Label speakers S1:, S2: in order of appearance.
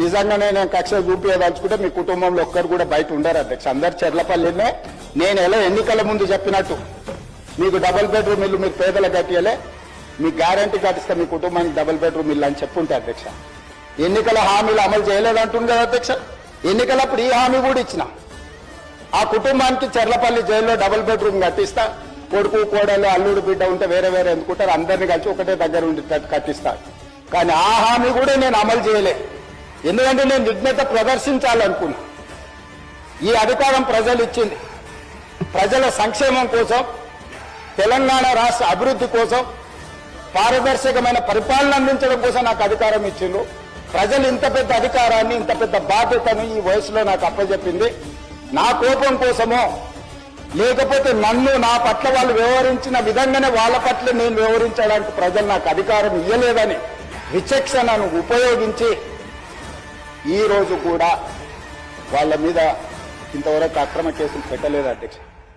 S1: నిజంగానే నేను కక్ష చూపించదలుచుకుంటే మీ కుటుంబంలో ఒక్కరు కూడా బయట ఉండరు అధ్యక్ష. అందరు చెర్లపల్లినే నేను ఎలా ఎన్నికల ముందు చెప్పినట్టు మీకు డబుల్ బెడ్రూమ్ ఇల్లు మీరు పేదలకు కట్టియలే, మీ గ్యారంటీ కట్టిస్తే మీ కుటుంబానికి డబుల్ బెడ్రూమ్ ఇల్లు అని చెప్పుంటే అధ్యక్ష. ఎన్నికల హామీలు అమలు చేయలేదంటుంది కదా అధ్యక్ష. ఎన్నికలప్పుడు ఈ హామీ కూడా ఇచ్చిన, ఆ కుటుంబానికి చెర్లపల్లి జైల్లో డబుల్ బెడ్రూమ్ కట్టిస్తా, కొడుకు కోడలు అల్లుడు బిడ్డ ఉంటే వేరే వేరే ఎందుకుంటారు, అందరినీ కలిసి ఒకటే దగ్గర ఉండేటట్టు కట్టిస్తా. కానీ ఆ హామీ కూడా నేను అమలు చేయలే, ఎందుకంటే నేను విఘ్నత ప్రదర్శించాలనుకున్నా. ఈ అధికారం ప్రజలు ఇచ్చింది ప్రజల సంక్షేమం కోసం, తెలంగాణ రాష్ట్ర అభివృద్ధి కోసం, పారదర్శకమైన పరిపాలన అందించడం కోసం నాకు అధికారం ఇచ్చిండ్రు. ప్రజలు ఇంత పెద్ద అధికారాన్ని, ఇంత పెద్ద బాధ్యతను ఈ వయసులో నాకు అప్పచెప్పింది నా కోపం కోసమో, లేకపోతే నన్ను నా పట్ల వాళ్ళు వ్యవహరించిన విధంగానే వాళ్ళ పట్ల నేను వ్యవహరించడానికి ప్రజలు నాకు అధికారం ఇవ్వలేదని విచక్షణను ఉపయోగించి ఈ రోజు కూడా వాళ్ళ మీద ఇంతవరకు అక్రమ కేసులు పెట్టలేదు అధ్యక్ష.